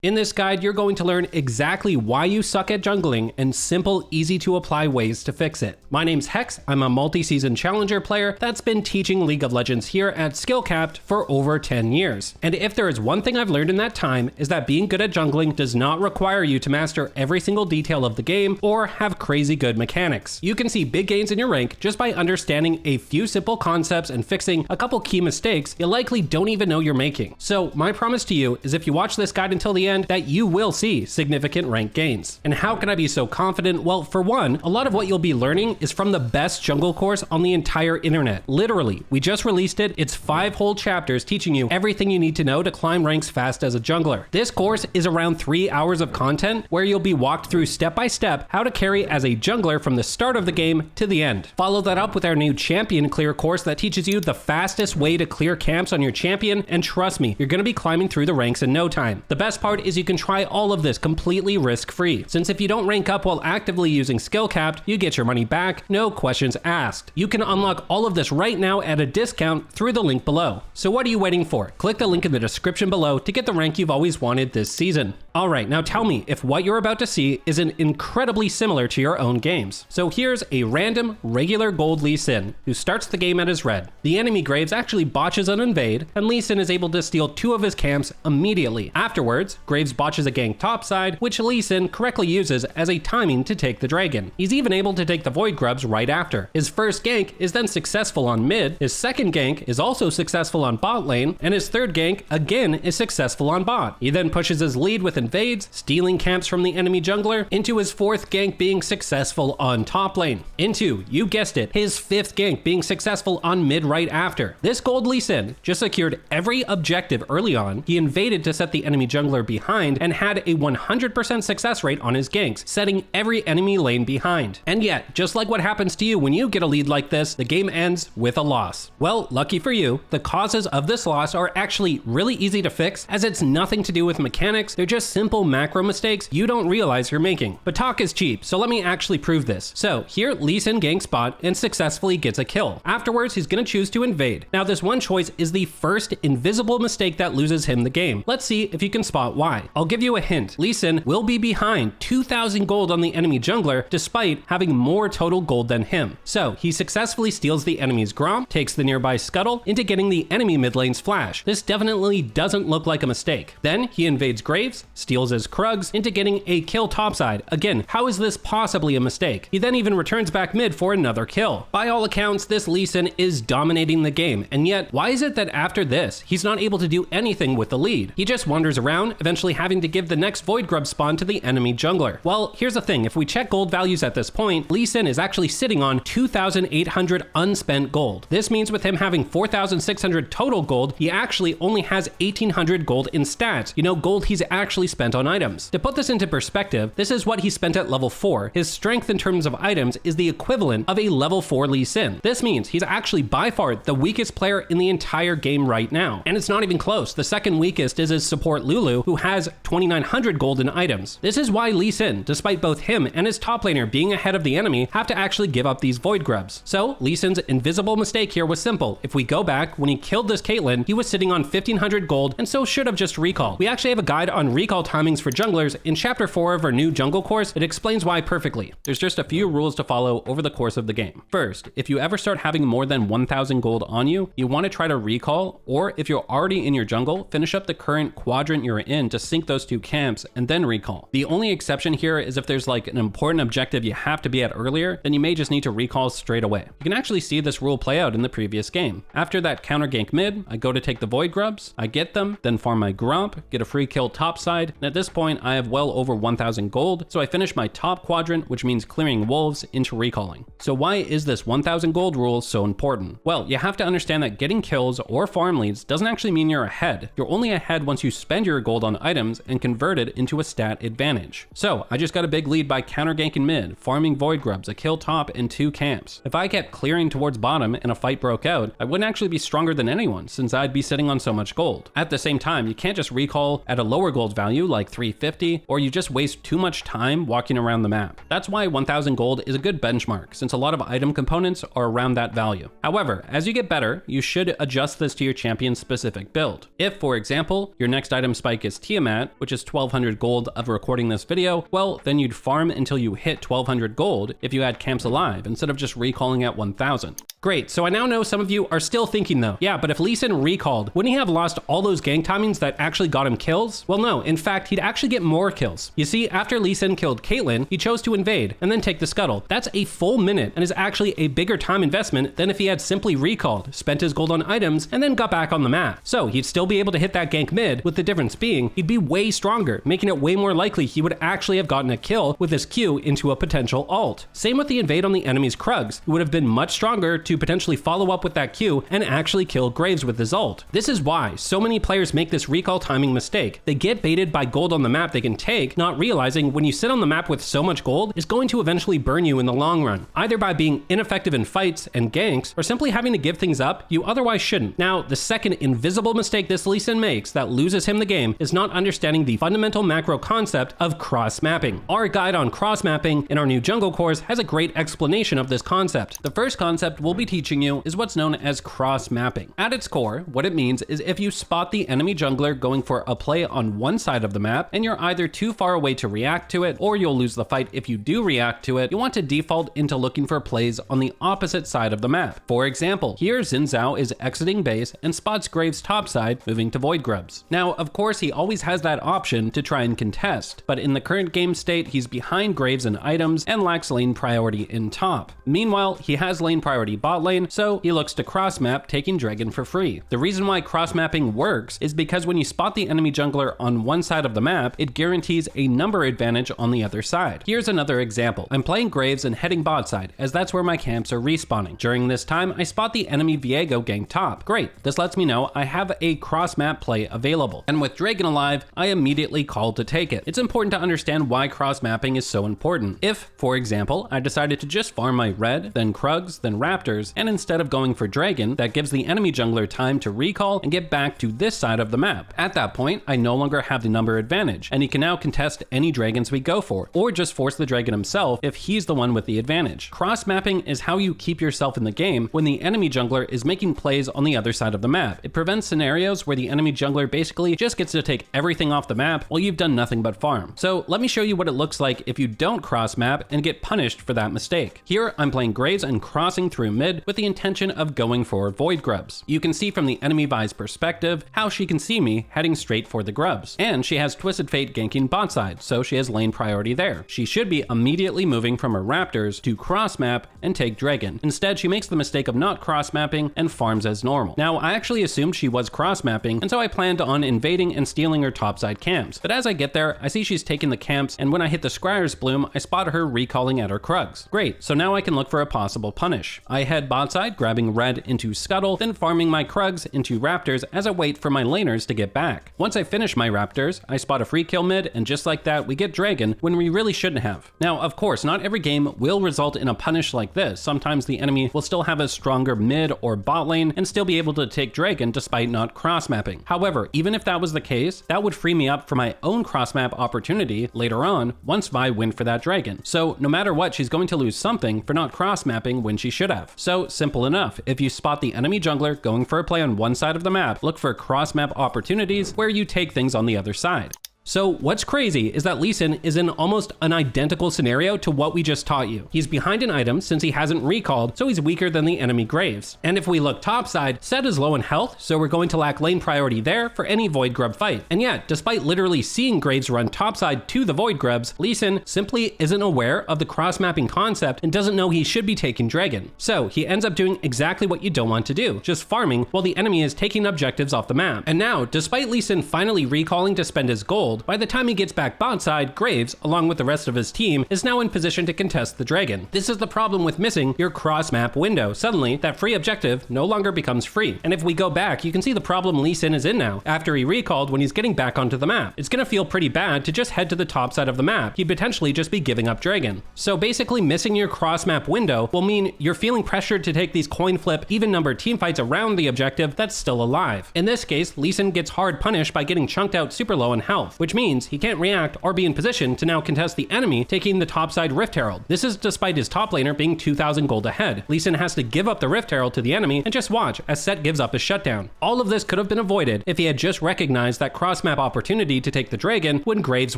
In this guide, you're going to learn exactly why you suck at jungling and simple, easy to apply ways to fix it. My name's Hex, I'm a multi-season challenger player that's been teaching League of Legends here at Skillcapped for over 10 years. And if there is one thing I've learned in that time, is that being good at jungling does not require you to master every single detail of the game or have crazy good mechanics. You can see big gains in your rank just by understanding a few simple concepts and fixing a couple key mistakes you likely don't even know you're making. So my promise to you is if you watch this guide until the end, that you will see significant rank gains. And how can I be so confident? Well, for one, a lot of what you'll be learning is from the best jungle course on the entire internet. Literally, we just released it. It's 5 whole chapters teaching you everything you need to know to climb ranks fast as a jungler. This course is around 3 hours of content where you'll be walked through step by step how to carry as a jungler from the start of the game to the end. Follow that up with our new champion clear course that teaches you the fastest way to clear camps on your champion, and trust me, you're going to be climbing through the ranks in no time. The best part is you can try all of this completely risk-free, since if you don't rank up while actively using Skillcapped, you get your money back, no questions asked. You can unlock all of this right now at a discount through the link below. So what are you waiting for? Click the link in the description below to get the rank you've always wanted this season. Alright, now tell me if what you're about to see isn't incredibly similar to your own games. So here's a random, regular gold Lee Sin, who starts the game at his red. The enemy Graves actually botches an invade, and Lee Sin is able to steal 2 of his camps immediately. Afterwards, Graves botches a gank topside, which Lee Sin correctly uses as a timing to take the dragon. He's even able to take the Void Grubs right after. His first gank is then successful on mid, his second gank is also successful on bot lane, and his third gank again is successful on bot. He then pushes his lead with invades, stealing camps from the enemy jungler, into his 4th gank being successful on top lane. Into, you guessed it, his 5th gank being successful on mid right after. This gold Lee Sin just secured every objective early on. He invaded to set the enemy jungler behind and had a 100% success rate on his ganks, setting every enemy lane behind. And yet, just like what happens to you when you get a lead like this, the game ends with a loss. Well, lucky for you, the causes of this loss are actually really easy to fix, as it's nothing to do with mechanics, they're just simple macro mistakes you don't realize you're making. But talk is cheap, so let me actually prove this. So here, Lee Sin ganks bot and successfully gets a kill. Afterwards, he's gonna choose to invade. Now this one choice is the first invisible mistake that loses him the game. Let's see if you can spot why. I'll give you a hint. Lee Sin will be behind 2,000 gold on the enemy jungler despite having more total gold than him. So he successfully steals the enemy's Grom, takes the nearby scuttle into getting the enemy mid lane's flash. This definitely doesn't look like a mistake. Then he invades Graves, steals his Krugs into getting a kill topside. Again, how is this possibly a mistake? He then even returns back mid for another kill. By all accounts, this Lee Sin is dominating the game, and yet why is it that after this, he's not able to do anything with the lead? He just wanders around, eventually having to give the next Void Grub spawn to the enemy jungler. Well, here's the thing, if we check gold values at this point, Lee Sin is actually sitting on 2,800 unspent gold. This means with him having 4,600 total gold, he actually only has 1,800 gold in stats. You know, gold he's actually spent on items. To put this into perspective, this is what he spent at level 4. His strength in terms of items is the equivalent of a level 4 Lee Sin. This means he's actually by far the weakest player in the entire game right now. And it's not even close. The second weakest is his support Lulu, who has 2,900 gold in items. This is why Lee Sin, despite both him and his top laner being ahead of the enemy, have to actually give up these Void Grubs. So Lee Sin's invisible mistake here was simple. If we go back, when he killed this Caitlyn, he was sitting on 1,500 gold and so should have just recalled. We actually have a guide on recall timings for junglers in chapter 4 of our new jungle course. It explains why perfectly. There's just a few rules to follow over the course of the game. First, if you ever start having more than 1,000 gold on you, you want to try to recall, or if you're already in your jungle, finish up the current quadrant you're in to sync those 2 camps and then recall. The only exception here is if there's like an important objective you have to be at earlier, then you may just need to recall straight away. You can actually see this rule play out in the previous game. After that counter gank mid, I go to take the Void Grubs, I get them, then farm my Gromp, get a free kill topside, and at this point I have well over 1,000 gold, so I finish my top quadrant, which means clearing wolves into recalling. So why is this 1,000 gold rule so important? Well, you have to understand that getting kills or farm leads doesn't actually mean you're ahead. You're only ahead once you spend your gold on items and convert it into a stat advantage. So I just got a big lead by counter ganking mid, farming Void Grubs, a kill top, and 2 camps. If I kept clearing towards bottom and a fight broke out, I wouldn't actually be stronger than anyone since I'd be sitting on so much gold. At the same time, you can't just recall at a lower gold value like 350, or you just waste too much time walking around the map. That's why 1,000 gold is a good benchmark, since a lot of item components are around that value. However, as you get better, you should adjust this to your champion's specific build. If, for example, your next item spike is Tiamat, which is 1200 gold of recording this video, well, then you'd farm until you hit 1200 gold if you had camps alive, instead of just recalling at 1000. Great, so I now know some of you are still thinking though, yeah, but if Lee Sin recalled, wouldn't he have lost all those gank timings that actually got him kills? Well, no, in fact, he'd actually get more kills. You see, after Lee Sin killed Caitlyn, he chose to invade and then take the scuttle. That's a full minute and is actually a bigger time investment than if he had simply recalled, spent his gold on items, and then got back on the map. So he'd still be able to hit that gank mid, with the difference being he'd be way stronger, making it way more likely he would actually have gotten a kill with his Q into a potential ult. Same with the invade on the enemy's Krugs, who would have been much stronger to potentially follow up with that Q and actually kill Graves with his ult. This is why so many players make this recall timing mistake. They get baited by gold on the map they can take, not realizing when you sit on the map with so much gold, it's going to eventually burn you in the long run, either by being ineffective in fights and ganks, or simply having to give things up you otherwise shouldn't. Now, the second invisible mistake this Lee Sin makes that loses him the game is not understanding the fundamental macro concept of cross-mapping. Our guide on cross-mapping in our new jungle course has a great explanation of this concept. The first concept we'll be teaching you is what's known as cross-mapping. At its core, what it means is if you spot the enemy jungler going for a play on one side of the map and you're either too far away to react to it, or you'll lose the fight if you do react to it, you want to default into looking for plays on the opposite side of the map. For example, here Xin Zhao is exiting base and spots Graves topside moving to Void Grubs. Now, of course, he always has that option to try and contest, but in the current game state, he's behind Graves in items and lacks lane priority in top. Meanwhile, he has lane priority bot lane, so he looks to cross-map, taking Dragon for free. The reason why cross-mapping works is because when you spot the enemy jungler on one side of the map, it guarantees a number advantage on the other side. Here's another example. I'm playing Graves and heading bot side, as that's where my camps are respawning. During this time, I spot the enemy Viego gank top. Great, this lets me know I have a cross-map play available. And with Dragon alive, I immediately call to take it. It's important to understand why cross-mapping is so important. If, for example, I decided to just farm my red, then Krugs, then Raptors, and instead of going for Dragon, that gives the enemy jungler time to recall and get back to this side of the map. At that point, I no longer have the number advantage, and he can now contest any dragons we go for, or just force the dragon himself if he's the one with the advantage. Cross-mapping is how you keep yourself in the game when the enemy jungler is making plays on the other side of the map. It prevents scenarios where the enemy jungler basically just gets to take everything off the map while you've done nothing but farm. So let me show you what it looks like if you don't cross-map and get punished for that mistake. Here, I'm playing Graves and crossing through mid with the intention of going for Void Grubs. You can see from the enemy Vi's perspective how she can see me heading straight for the Grubs. And she has Twisted Fate ganking bot side, so she has lane priority there. She should be immediately moving from her Raptors to cross-map and take Dragon. Instead, she makes the mistake of not cross-mapping and farms as normal. Now, I actually assumed she was cross-mapping, and so I planned on invading and stealing her topside camps. But as I get there, I see she's taking the camps, and when I hit the Scryer's Bloom, I spot her recalling at her Krugs. Great, so now I can look for a possible punish. I head bot side, grabbing red into Scuttle, then farming my Krugs into Raptors as I wait for my laners to get back. Once I finish my Raptors, I spot a free kill mid, and just like that, we get Dragon when we really shouldn't have. Now, of course, not every game will result in a punish like this. Sometimes the enemy will still have a stronger mid or bot lane and still be able to take Dragon despite not cross-mapping. However, even if that was the case, that would free me up for my own cross-map opportunity later on once Vi went for that Dragon. So no matter what, she's going to lose something for not cross-mapping when she should have. So simple enough, if you spot the enemy jungler going for a play on one side of the map, look for cross-map opportunities where you take things on the other side. So what's crazy is that Lee Sin is in almost an identical scenario to what we just taught you. He's behind an item since he hasn't recalled, so he's weaker than the enemy Graves. And if we look topside, Set is low in health, so we're going to lack lane priority there for any Void Grub fight. And yet, despite literally seeing Graves run topside to the Void Grubs, Lee Sin simply isn't aware of the cross-mapping concept and doesn't know he should be taking Dragon. So he ends up doing exactly what you don't want to do, just farming while the enemy is taking objectives off the map. And now, despite Lee Sin finally recalling to spend his gold, by the time he gets back bot side, Graves, along with the rest of his team, is now in position to contest the Dragon. This is the problem with missing your cross-map window. Suddenly, that free objective no longer becomes free. And if we go back, you can see the problem Lee Sin is in now, after he recalled when he's getting back onto the map. It's gonna feel pretty bad to just head to the top side of the map. He'd potentially just be giving up Dragon. So basically, missing your cross-map window will mean you're feeling pressured to take these coin flip, even numbered teamfights around the objective that's still alive. In this case, Lee Sin gets hard punished by getting chunked out super low in health. which means he can't react or be in position to now contest the enemy taking the topside Rift Herald. This is despite his top laner being 2,000 gold ahead. Lee Sin has to give up the Rift Herald to the enemy and just watch as Set gives up his shutdown. All of this could have been avoided if he had just recognized that cross-map opportunity to take the dragon when Graves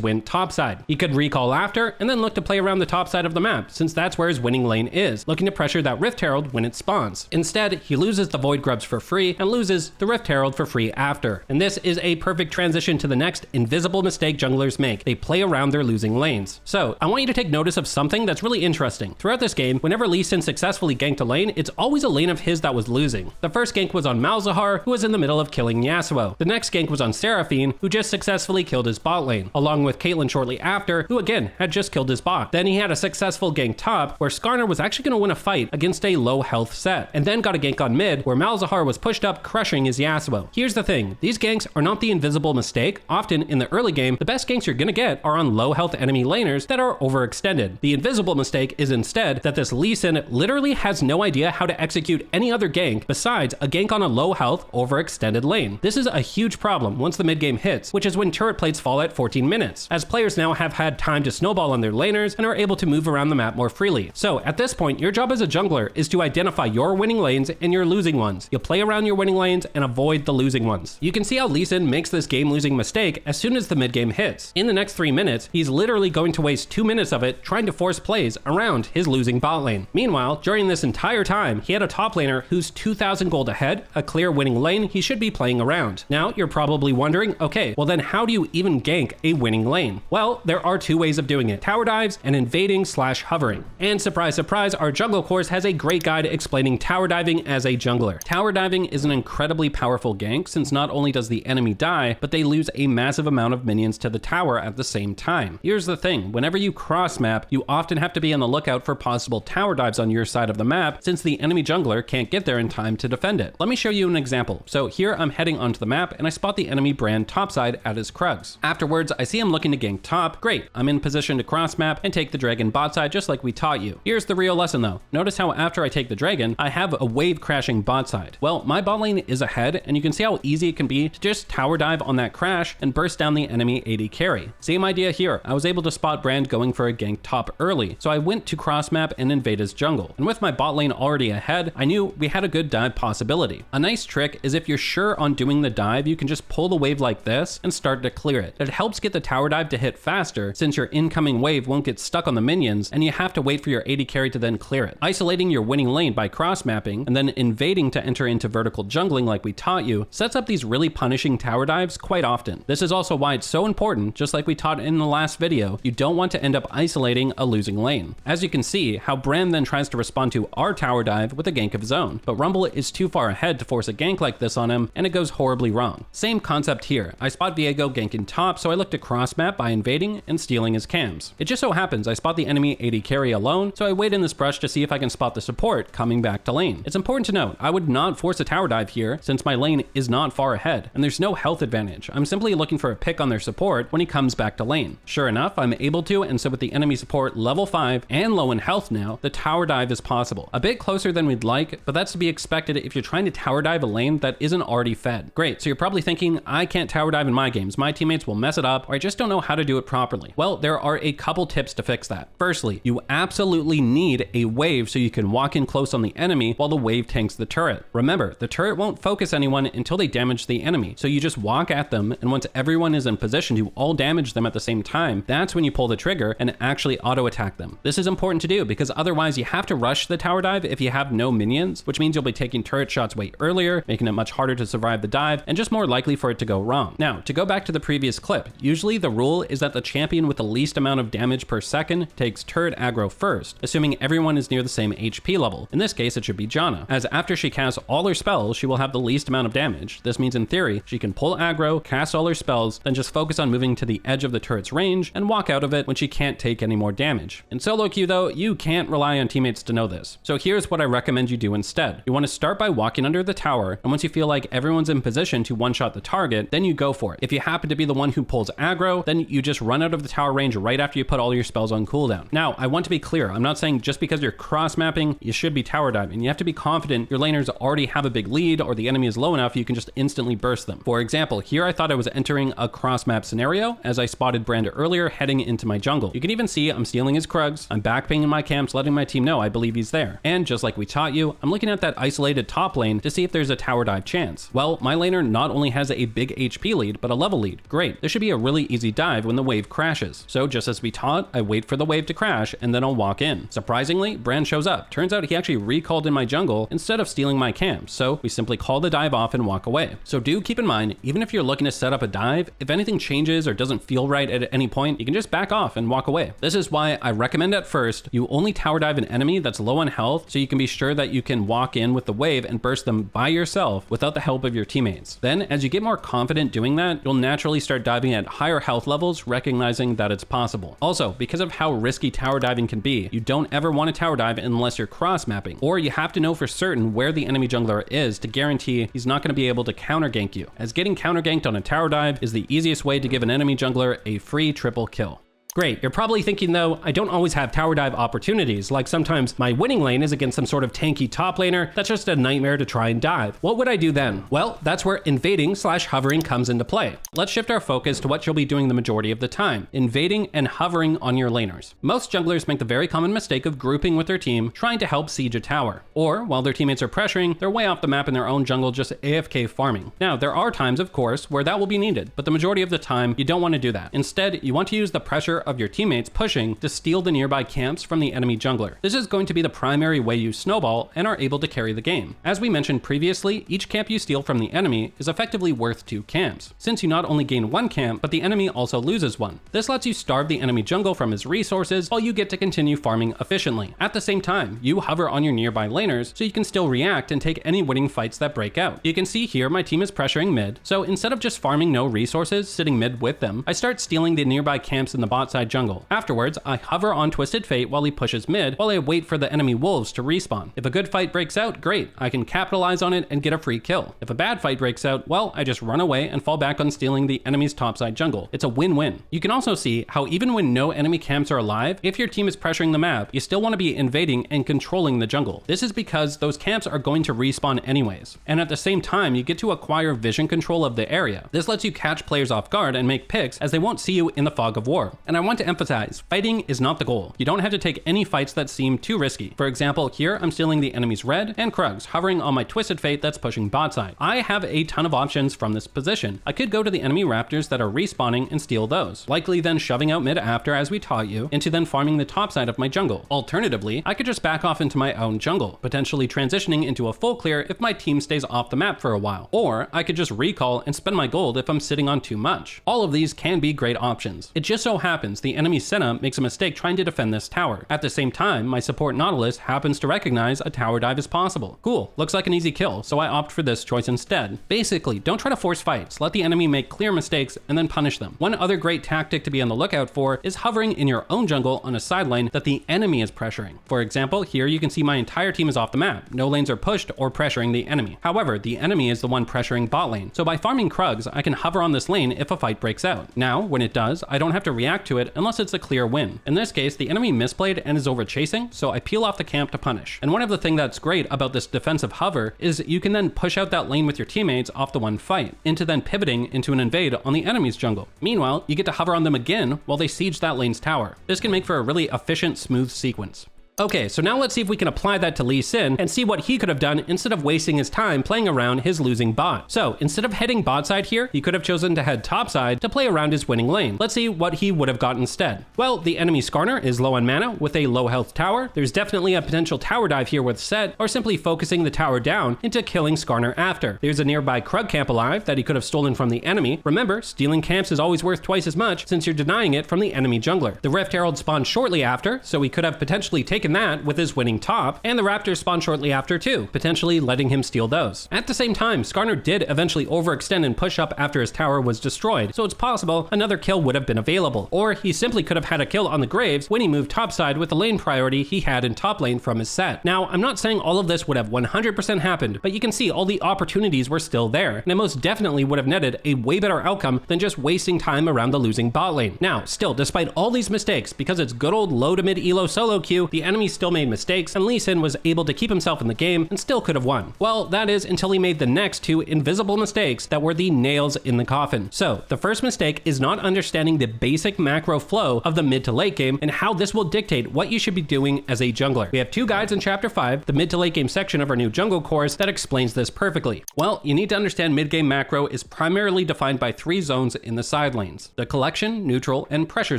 went topside. He could recall after and then look to play around the top side of the map, since that's where his winning lane is, looking to pressure that Rift Herald when it spawns. Instead, he loses the Void Grubs for free and loses the Rift Herald for free after. And this is a perfect transition to the next invisible mistake junglers make. They play around their losing lanes. So, I want you to take notice of something that's really interesting. Throughout this game, whenever Lee Sin successfully ganked a lane, it's always a lane of his that was losing. The first gank was on Malzahar, who was in the middle of killing Yasuo. The next gank was on Seraphine, who just successfully killed his bot lane, along with Caitlyn shortly after, who again had just killed his bot. Then he had a successful gank top, where Skarner was actually going to win a fight against a low health Set, and then got a gank on mid, where Malzahar was pushed up, crushing his Yasuo. Here's the thing, these ganks are not the invisible mistake. Often in the early game, the best ganks you're gonna get are on low health enemy laners that are overextended. The invisible mistake is instead that this Lee Sin literally has no idea how to execute any other gank besides a gank on a low health overextended lane. This is a huge problem once the mid game hits, which is when turret plates fall at 14 minutes, as players now have had time to snowball on their laners and are able to move around the map more freely. So at this point, your job as a jungler is to identify your winning lanes and your losing ones. You'll play around your winning lanes and avoid the losing ones. You can see how Lee Sin makes this game losing mistake as soon as the mid game hits. In the next 3 minutes, he's literally going to waste 2 minutes of it trying to force plays around his losing bot lane. Meanwhile, during this entire time, he had a top laner who's 2,000 gold ahead, a clear winning lane he should be playing around. Now, you're probably wondering, okay, well then how do you even gank a winning lane? Well, there are 2 ways of doing it: tower dives and invading/hovering. And surprise, surprise, our jungle course has a great guide explaining tower diving as a jungler. Tower diving is an incredibly powerful gank, since not only does the enemy die, but they lose a massive amount of minions to the tower at the same time. Here's the thing, whenever you cross map, you often have to be on the lookout for possible tower dives on your side of the map, since the enemy jungler can't get there in time to defend it. Let me show you an example. So here I'm heading onto the map and I spot the enemy Brand topside at his Krugs. Afterwards, I see him looking to gank top. Great, I'm in position to cross map and take the dragon bot side just like we taught you. Here's the real lesson though. Notice how after I take the dragon, I have a wave crashing bot side. Well, my bot lane is ahead, and you can see how easy it can be to just tower dive on that crash and burst down the enemy AD carry. Same idea here. I was able to spot Brand going for a gank top early, so I went to cross map and invade his jungle. And with my bot lane already ahead, I knew we had a good dive possibility. A nice trick is if you're sure on doing the dive, you can just pull the wave like this and start to clear it. It helps get the tower dive to hit faster, since your incoming wave won't get stuck on the minions and you have to wait for your AD carry to then clear it. Isolating your winning lane by cross mapping and then invading to enter into vertical jungling like we taught you sets up these really punishing tower dives quite often. This is also why it's so important, just like we taught in the last video, you don't want to end up isolating a losing lane. As you can see, how Brand then tries to respond to our tower dive with a gank of his own, but Rumble is too far ahead to force a gank like this on him, and it goes horribly wrong. Same concept here. I spot Viego ganking top, so I look to cross map by invading and stealing his cams. It just so happens I spot the enemy AD carry alone, so I wait in this brush to see if I can spot the support coming back to lane. It's important to note, I would not force a tower dive here, since my lane is not far ahead, and there's no health advantage. I'm simply looking for a pick on their support when he comes back to lane. Sure enough, I'm able to, and so with the enemy support level 5 and low in health now, the tower dive is possible. A bit closer than we'd like, but that's to be expected if you're trying to tower dive a lane that isn't already fed. Great, so you're probably thinking, I can't tower dive in my games, my teammates will mess it up, or I just don't know how to do it properly. Well, there are a couple tips to fix that. Firstly, you absolutely need a wave so you can walk in close on the enemy while the wave tanks the turret. Remember, the turret won't focus anyone until they damage the enemy, so you just walk at them, and once everyone is in position to all damage them at the same time, that's when you pull the trigger and actually auto attack them. This is important to do because otherwise you have to rush the tower dive if you have no minions, which means you'll be taking turret shots way earlier, making it much harder to survive the dive, and just more likely for it to go wrong. Now, to go back to the previous clip, usually the rule is that the champion with the least amount of damage per second takes turret aggro first, assuming everyone is near the same HP level. In this case, it should be Janna, as after she casts all her spells, she will have the least amount of damage. This means in theory, she can pull aggro, cast all her spells, then just focus on moving to the edge of the turret's range and walk out of it when she can't take any more damage. In solo queue though, you can't rely on teammates to know this. So here's what I recommend you do instead. You want to start by walking under the tower, and once you feel like everyone's in position to one-shot the target, then you go for it. If you happen to be the one who pulls aggro, then you just run out of the tower range right after you put all your spells on cooldown. Now, I want to be clear, I'm not saying just because you're cross-mapping, you should be tower diving. You have to be confident your laners already have a big lead or the enemy is low enough you can just instantly burst them. For example, here I thought I was entering a cross cross-map scenario, as I spotted Brand earlier heading into my jungle. You can even see I'm stealing his Krugs, I'm backpinging my camps, letting my team know I believe he's there. And just like we taught you, I'm looking at that isolated top lane to see if there's a tower dive chance. Well, my laner not only has a big HP lead, but a level lead. Great, this should be a really easy dive when the wave crashes. So just as we taught, I wait for the wave to crash and then I'll walk in. Surprisingly, Brand shows up. Turns out he actually recalled in my jungle instead of stealing my camp, so we simply call the dive off and walk away. So do keep in mind, even if you're looking to set up a dive, if anything changes or doesn't feel right at any point, you can just back off and walk away. This is why I recommend at first you only tower dive an enemy that's low on health, so you can be sure that you can walk in with the wave and burst them by yourself without the help of your teammates. Then as you get more confident doing that, you'll naturally start diving at higher health levels, recognizing that it's possible. Also, because of how risky tower diving can be, you don't ever want to tower dive unless you're cross mapping, or you have to know for certain where the enemy jungler is to guarantee he's not going to be able to counter gank you, as getting counter ganked on a tower dive is the easiest way to give an enemy jungler a free triple kill. Great, you're probably thinking though, I don't always have tower dive opportunities, like sometimes my winning lane is against some sort of tanky top laner that's just a nightmare to try and dive. What would I do then? Well, that's where invading/hovering comes into play. Let's shift our focus to what you'll be doing the majority of the time, invading and hovering on your laners. Most junglers make the very common mistake of grouping with their team, trying to help siege a tower. Or, while their teammates are pressuring, they're way off the map in their own jungle just AFK farming. Now, there are times, of course, where that will be needed, but the majority of the time, you don't want to do that. Instead, you want to use the pressure of your teammates pushing to steal the nearby camps from the enemy jungler. This is going to be the primary way you snowball and are able to carry the game. As we mentioned previously, each camp you steal from the enemy is effectively worth 2 camps, since you not only gain 1 camp, but the enemy also loses 1. This lets you starve the enemy jungle from his resources while you get to continue farming efficiently. At the same time, you hover on your nearby laners so you can still react and take any winning fights that break out. You can see here my team is pressuring mid, so instead of just farming no resources, sitting mid with them, I start stealing the nearby camps in the bot side jungle. Afterwards, I hover on Twisted Fate while he pushes mid, while I wait for the enemy wolves to respawn. If a good fight breaks out, great, I can capitalize on it and get a free kill. If a bad fight breaks out, well, I just run away and fall back on stealing the enemy's topside jungle. It's a win-win. You can also see how even when no enemy camps are alive, if your team is pressuring the map, you still want to be invading and controlling the jungle. This is because those camps are going to respawn anyways. And at the same time, you get to acquire vision control of the area. This lets you catch players off guard and make picks as they won't see you in the fog of war. And I want to emphasize, fighting is not the goal. You don't have to take any fights that seem too risky. For example, here I'm stealing the enemy's red and Krugs, hovering on my Twisted Fate that's pushing bot side. I have a ton of options from this position. I could go to the enemy raptors that are respawning and steal those, likely then shoving out mid after as we taught you, into then farming the top side of my jungle. Alternatively, I could just back off into my own jungle, potentially transitioning into a full clear if my team stays off the map for a while. Or I could just recall and spend my gold if I'm sitting on too much. All of these can be great options. It just so happens the enemy Senna makes a mistake trying to defend this tower. At the same time, my support Nautilus happens to recognize a tower dive is possible. Cool, looks like an easy kill, so I opt for this choice instead. Basically, don't try to force fights, let the enemy make clear mistakes and then punish them. One other great tactic to be on the lookout for is hovering in your own jungle on a side lane that the enemy is pressuring. For example, here you can see my entire team is off the map. No lanes are pushed or pressuring the enemy. However, the enemy is the one pressuring bot lane, so by farming Krugs, I can hover on this lane if a fight breaks out. Now, when it does, I don't have to react to it unless it's a clear win. In this case, the enemy misplayed and is over chasing, so I peel off the camp to punish. And one of the things that's great about this defensive hover is you can then push out that lane with your teammates off the one fight, into then pivoting into an invade on the enemy's jungle. Meanwhile, you get to hover on them again while they siege that lane's tower. This can make for a really efficient, smooth sequence. Okay, so now let's see if we can apply that to Lee Sin and see what he could have done instead of wasting his time playing around his losing bot. So instead of heading bot side here, he could have chosen to head top side to play around his winning lane. Let's see what he would have got instead. Well, the enemy Skarner is low on mana with a low health tower. There's definitely a potential tower dive here with Set, or simply focusing the tower down into killing Skarner after. There's a nearby Krug camp alive that he could have stolen from the enemy. Remember, stealing camps is always worth twice as much since you're denying it from the enemy jungler. The Rift Herald spawned shortly after, so he could have potentially taken that with his winning top, and the Raptors spawned shortly after too, potentially letting him steal those. At the same time, Skarner did eventually overextend and push up after his tower was destroyed, so it's possible another kill would have been available. Or he simply could have had a kill on the Graves when he moved topside with the lane priority he had in top lane from his set. Now, I'm not saying all of this would have 100% happened, but you can see all the opportunities were still there, and it most definitely would have netted a way better outcome than just wasting time around the losing bot lane. Now, still, despite all these mistakes, because it's good old low to mid elo solo queue, the enemy still made mistakes, and Lee Sin was able to keep himself in the game and still could have won. Well, that is until he made the next two invisible mistakes that were the nails in the coffin. So, the first mistake is not understanding the basic macro flow of the mid to late game and how this will dictate what you should be doing as a jungler. We have two guides in Chapter 5, the mid to late game section of our new jungle course, that explains this perfectly. Well, you need to understand mid game macro is primarily defined by three zones in the side lanes: the collection, neutral, and pressure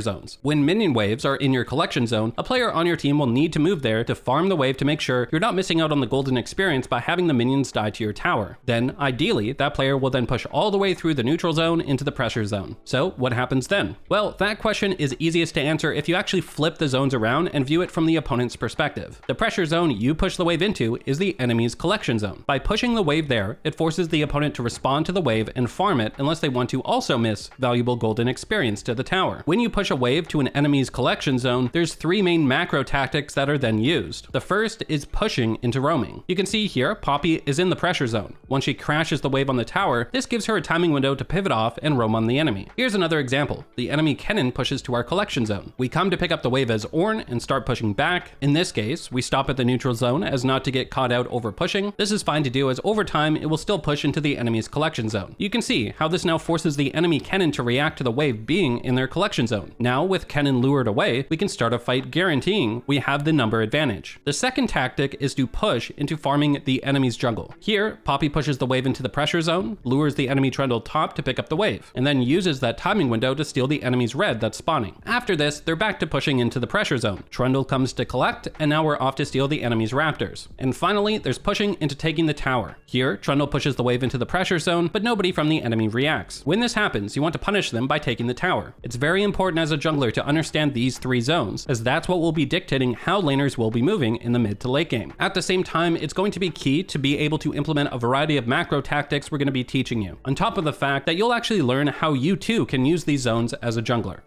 zones. When minion waves are in your collection zone, a player on your team will need to move there to farm the wave to make sure you're not missing out on the golden experience by having the minions die to your tower. Then, ideally, that player will then push all the way through the neutral zone into the pressure zone. So, what happens then? Well, that question is easiest to answer if you actually flip the zones around and view it from the opponent's perspective. The pressure zone you push the wave into is the enemy's collection zone. By pushing the wave there, it forces the opponent to respond to the wave and farm it unless they want to also miss valuable golden experience to the tower. When you push a wave to an enemy's collection zone, there's three main macro tactics that are then used. The first is pushing into roaming. You can see here, Poppy is in the pressure zone. Once she crashes the wave on the tower, this gives her a timing window to pivot off and roam on the enemy. Here's another example. The enemy Kennen pushes to our collection zone. We come to pick up the wave as Ornn and start pushing back. In this case, we stop at the neutral zone as not to get caught out over pushing. This is fine to do as over time, it will still push into the enemy's collection zone. You can see how this now forces the enemy Kennen to react to the wave being in their collection zone. Now, with Kennen lured away, we can start a fight guaranteeing we have the number advantage. The second tactic is to push into farming the enemy's jungle. Here, Poppy pushes the wave into the pressure zone, lures the enemy Trundle top to pick up the wave, and then uses that timing window to steal the enemy's red that's spawning. After this, they're back to pushing into the pressure zone. Trundle comes to collect, and now we're off to steal the enemy's raptors. And finally, there's pushing into taking the tower. Here, Trundle pushes the wave into the pressure zone, but nobody from the enemy reacts. When this happens, you want to punish them by taking the tower. It's very important as a jungler to understand these three zones, as that's what will be dictating how laners will be moving in the mid to late game. At the same time, it's going to be key to be able to implement a variety of macro tactics we're going to be teaching you, on top of the fact that you'll actually learn how you too can use these zones as a jungler.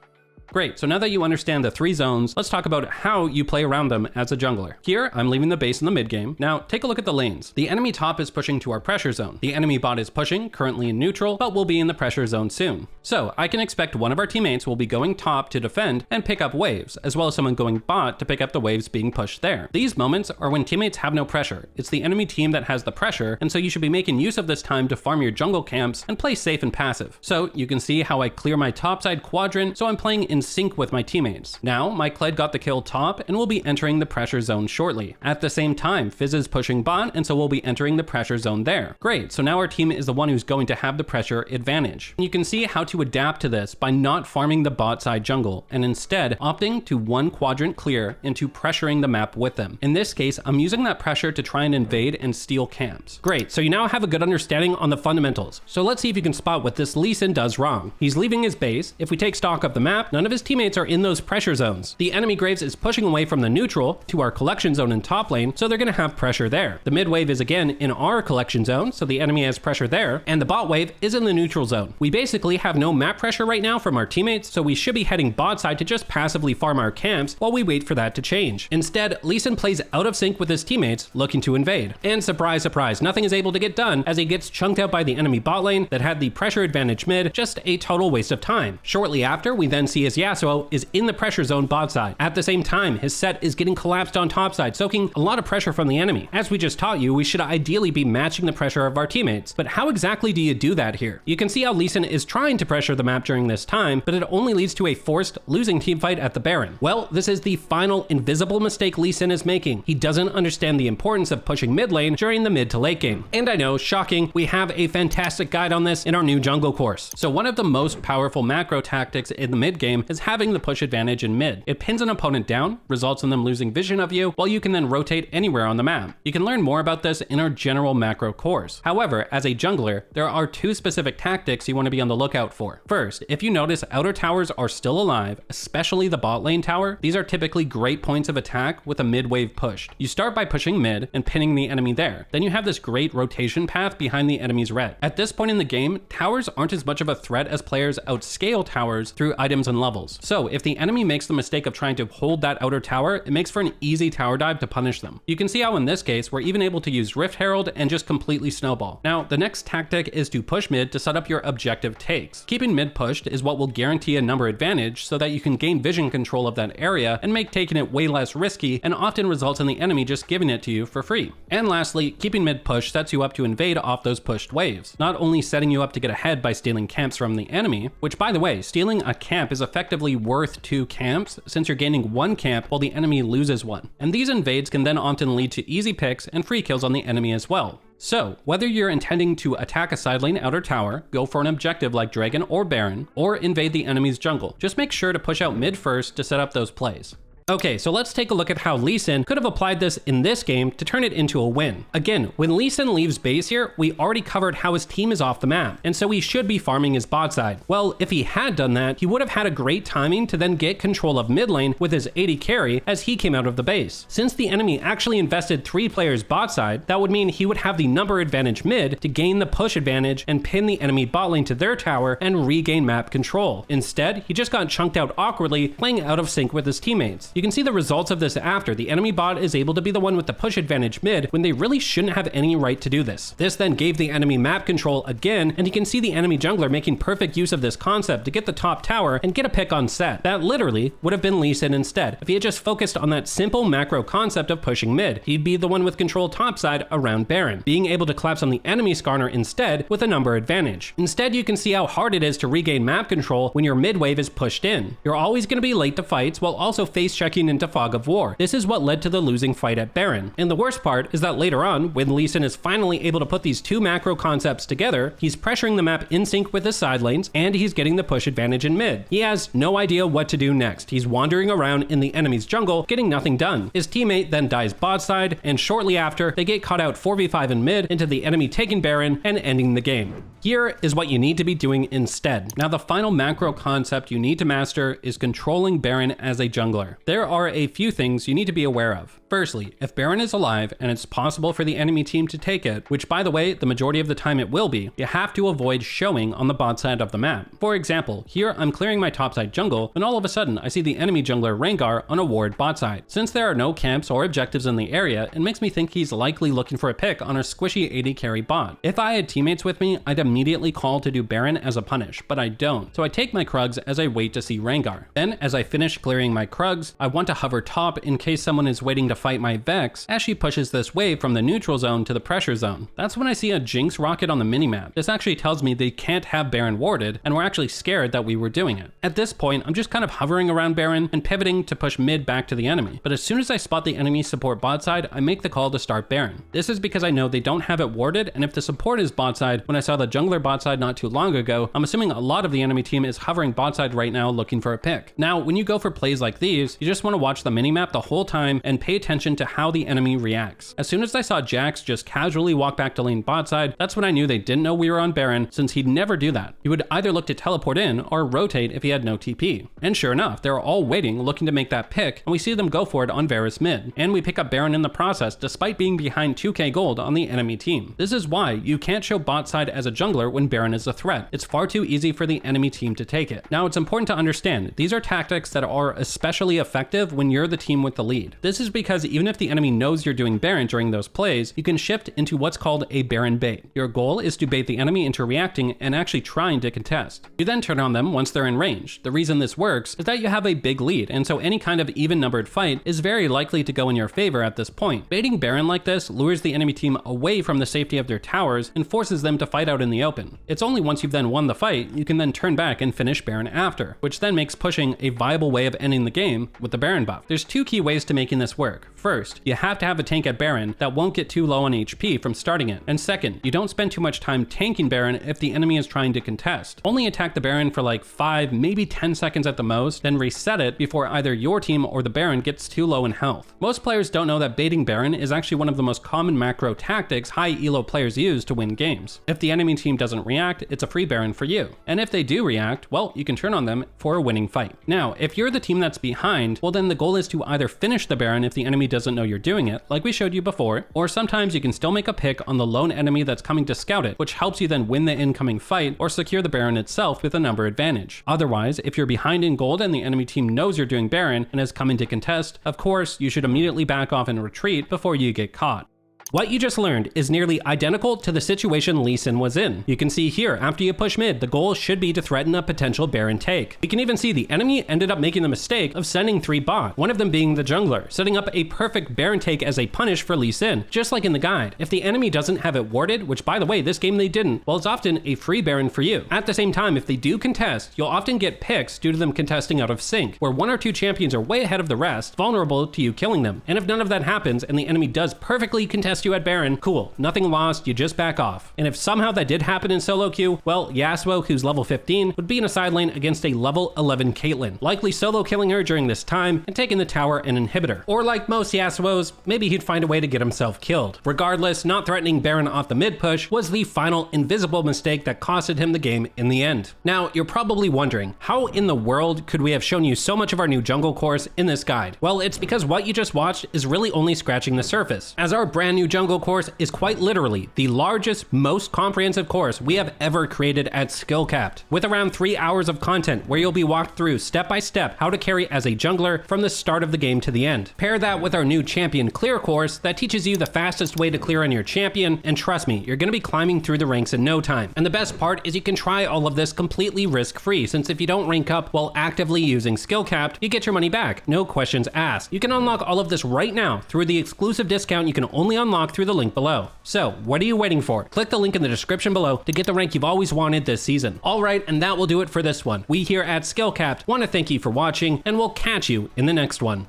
Great, so now that you understand the three zones, let's talk about how you play around them as a jungler. Here, I'm leaving the base in the mid game. Now, take a look at the lanes. The enemy top is pushing to our pressure zone. The enemy bot is pushing, currently in neutral, but will be in the pressure zone soon. So, I can expect one of our teammates will be going top to defend and pick up waves, as well as someone going bot to pick up the waves being pushed there. These moments are when teammates have no pressure. It's the enemy team that has the pressure, and so you should be making use of this time to farm your jungle camps and play safe and passive. So, you can see how I clear my topside quadrant, so I'm playing in sync with my teammates. Now, my Kled got the kill top and will be entering the pressure zone shortly. At the same time, Fizz is pushing bot, and so we'll be entering the pressure zone there. Great, so now our team is the one who's going to have the pressure advantage. And you can see how to adapt to this by not farming the bot side jungle, and instead opting to one quadrant clear into pressuring the map with them. In this case, I'm using that pressure to try and invade and steal camps. Great, so you now have a good understanding on the fundamentals. So let's see if you can spot what this Lee Sin does wrong. He's leaving his base. If we take stock of the map, none of his teammates are in those pressure zones. The enemy Graves is pushing away from the neutral to our collection zone in top lane, so they're going to have pressure there. The mid wave is again in our collection zone, so the enemy has pressure there, and the bot wave is in the neutral zone. We basically have no map pressure right now from our teammates, so we should be heading bot side to just passively farm our camps while we wait for that to change. Instead, Lee Sin plays out of sync with his teammates, looking to invade. And surprise, surprise, nothing is able to get done as he gets chunked out by the enemy bot lane that had the pressure advantage mid, just a total waste of time. Shortly after, we then see his Yasuo is in the pressure zone bot side. At the same time, his set is getting collapsed on top side, soaking a lot of pressure from the enemy. As we just taught you, we should ideally be matching the pressure of our teammates. But how exactly do you do that here? You can see how Lee Sin is trying to pressure the map during this time, but it only leads to a forced losing teamfight at the Baron. Well, this is the final invisible mistake Lee Sin is making. He doesn't understand the importance of pushing mid lane during the mid to late game. And I know, shocking, we have a fantastic guide on this in our new jungle course. So one of the most powerful macro tactics in the mid game is having the push advantage in mid. It pins an opponent down, results in them losing vision of you, while you can then rotate anywhere on the map. You can learn more about this in our general macro course. However, as a jungler, there are two specific tactics you want to be on the lookout for. First, if you notice outer towers are still alive, especially the bot lane tower, these are typically great points of attack with a mid wave pushed. You start by pushing mid and pinning the enemy there. Then you have this great rotation path behind the enemy's red. At this point in the game, towers aren't as much of a threat as players outscale towers through items and levels. levels. So if the enemy makes the mistake of trying to hold that outer tower, it makes for an easy tower dive to punish them. You can see how in this case, we're even able to use Rift Herald and just completely snowball. Now, the next tactic is to push mid to set up your objective takes. Keeping mid pushed is what will guarantee a number advantage so that you can gain vision control of that area and make taking it way less risky, and often results in the enemy just giving it to you for free. And lastly, keeping mid push sets you up to invade off those pushed waves, not only setting you up to get ahead by stealing camps from the enemy, which by the way, stealing a camp is effectively worth 2 camps since you're gaining 1 camp while the enemy loses 1. And these invades can then often lead to easy picks and free kills on the enemy as well. So, whether you're intending to attack a side lane outer tower, go for an objective like Dragon or Baron, or invade the enemy's jungle, just make sure to push out mid first to set up those plays. Okay, so let's take a look at how Lee Sin could have applied this in this game to turn it into a win. Again, when Lee Sin leaves base here, we already covered how his team is off the map, and so he should be farming his bot side. Well, if he had done that, he would have had a great timing to then get control of mid lane with his AD carry as he came out of the base. Since the enemy actually invested 3 players bot side, that would mean he would have the number advantage mid to gain the push advantage and pin the enemy bot lane to their tower and regain map control. Instead, he just got chunked out awkwardly, playing out of sync with his teammates. You can see the results of this after. The enemy bot is able to be the one with the push advantage mid when they really shouldn't have any right to do this. This then gave the enemy map control again, and you can see the enemy jungler making perfect use of this concept to get the top tower and get a pick on set. That literally would have been Lee Sin instead. If he had just focused on that simple macro concept of pushing mid, he'd be the one with control topside around Baron, being able to collapse on the enemy Skarner instead with a number advantage. Instead, you can see how hard it is to regain map control when your mid wave is pushed in. You're always going to be late to fights while also face checking into Fog of War. This is what led to the losing fight at Baron. And the worst part is that later on, when Lee Sin is finally able to put these 2 macro concepts together, he's pressuring the map in sync with his side lanes, and he's getting the push advantage in mid. He has no idea what to do next. He's wandering around in the enemy's jungle, getting nothing done. His teammate then dies bot side, and shortly after, they get caught out 4v5 in mid into the enemy taking Baron and ending the game. Here is what you need to be doing instead. Now, the final macro concept you need to master is controlling Baron as a jungler. There are a few things you need to be aware of. Firstly, if Baron is alive and it's possible for the enemy team to take it, which by the way, the majority of the time it will be, you have to avoid showing on the bot side of the map. For example, here I'm clearing my topside jungle, and all of a sudden I see the enemy jungler Rengar on a ward bot side. Since there are no camps or objectives in the area, it makes me think he's likely looking for a pick on our squishy AD carry bot. If I had teammates with me, I'd immediately call to do Baron as a punish, but I don't. So I take my Krugs as I wait to see Rengar. Then, as I finish clearing my Krugs, I want to hover top in case someone is waiting to fight my Vex as she pushes this wave from the neutral zone to the pressure zone. That's when I see a Jinx rocket on the minimap. This actually tells me they can't have Baron warded, and we're actually scared that we were doing it. At this point, I'm just kind of hovering around Baron and pivoting to push mid back to the enemy. But as soon as I spot the enemy support bot side, I make the call to start Baron. This is because I know they don't have it warded, and if the support is bot side, when I saw the jungler bot side not too long ago, I'm assuming a lot of the enemy team is hovering bot side right now looking for a pick. Now, when you go for plays like these, you just want to watch the minimap the whole time and pay attention to how the enemy reacts. As soon as I saw Jax just casually walk back to lane bot side, that's when I knew they didn't know we were on Baron, since he'd never do that. He would either look to teleport in or rotate if he had no TP. And sure enough, they're all waiting, looking to make that pick, and we see them go for it on Varus mid. And we pick up Baron in the process, despite being behind 2k gold on the enemy team. This is why you can't show bot side as a jungler when Baron is a threat. It's far too easy for the enemy team to take it. Now, it's important to understand, these are tactics that are especially effective when you're the team with the lead. This is because even if the enemy knows you're doing Baron during those plays, you can shift into what's called a Baron bait. Your goal is to bait the enemy into reacting and actually trying to contest. You then turn on them once they're in range. The reason this works is that you have a big lead, and so any kind of even-numbered fight is very likely to go in your favor at this point. Baiting Baron like this lures the enemy team away from the safety of their towers and forces them to fight out in the open. It's only once you've then won the fight, you can then turn back and finish Baron after, which then makes pushing a viable way of ending the game with the Baron buff. There's 2 key ways to making this work. First, you have to have a tank at Baron that won't get too low on HP from starting it. And second, you don't spend too much time tanking Baron if the enemy is trying to contest. Only attack the Baron for like 5, maybe 10 seconds at the most, then reset it before either your team or the Baron gets too low in health. Most players don't know that baiting Baron is actually one of the most common macro tactics high elo players use to win games. If the enemy team doesn't react, it's a free Baron for you. And if they do react, well, you can turn on them for a winning fight. Now, if you're the team that's behind, well then the goal is to either finish the Baron if the enemy doesn't know you're doing it, like we showed you before, or sometimes you can still make a pick on the lone enemy that's coming to scout it, which helps you then win the incoming fight or secure the Baron itself with a number advantage. Otherwise, if you're behind in gold and the enemy team knows you're doing Baron and is coming to contest, of course, you should immediately back off and retreat before you get caught. What you just learned is nearly identical to the situation Lee Sin was in. You can see here, after you push mid, the goal should be to threaten a potential Baron take. We can even see the enemy ended up making the mistake of sending 3 bot, one of them being the jungler, setting up a perfect Baron take as a punish for Lee Sin, just like in the guide. If the enemy doesn't have it warded, which by the way, this game they didn't, well, it's often a free Baron for you. At the same time, if they do contest, you'll often get picks due to them contesting out of sync, where 1 or 2 champions are way ahead of the rest, vulnerable to you killing them. And if none of that happens and the enemy does perfectly contest you at Baron, cool. Nothing lost, you just back off. And if somehow that did happen in solo queue, well, Yasuo, who's level 15, would be in a side lane against a level 11 Caitlyn, likely solo killing her during this time and taking the tower and inhibitor. Or like most Yasuos, maybe he'd find a way to get himself killed. Regardless, not threatening Baron off the mid push was the final invisible mistake that costed him the game in the end. Now, you're probably wondering, how in the world could we have shown you so much of our new jungle course in this guide? Well, it's because what you just watched is really only scratching the surface, as our brand new jungle course is quite literally the largest, most comprehensive course we have ever created at Skillcapped, with around 3 hours of content where you'll be walked through step by step how to carry as a jungler from the start of the game to the end. Pair that with our new champion clear course that teaches you the fastest way to clear on your champion, and trust me, you're going to be climbing through the ranks in no time. And the best part is you can try all of this completely risk-free, since if you don't rank up while actively using Skillcapped, you get your money back, no questions asked. You can unlock all of this right now through the exclusive discount you can only unlock through the link below. So, what are you waiting for? Click the link in the description below to get the rank you've always wanted this season. Alright, and that will do it for this one. We here at Skillcapped want to thank you for watching, and we'll catch you in the next one.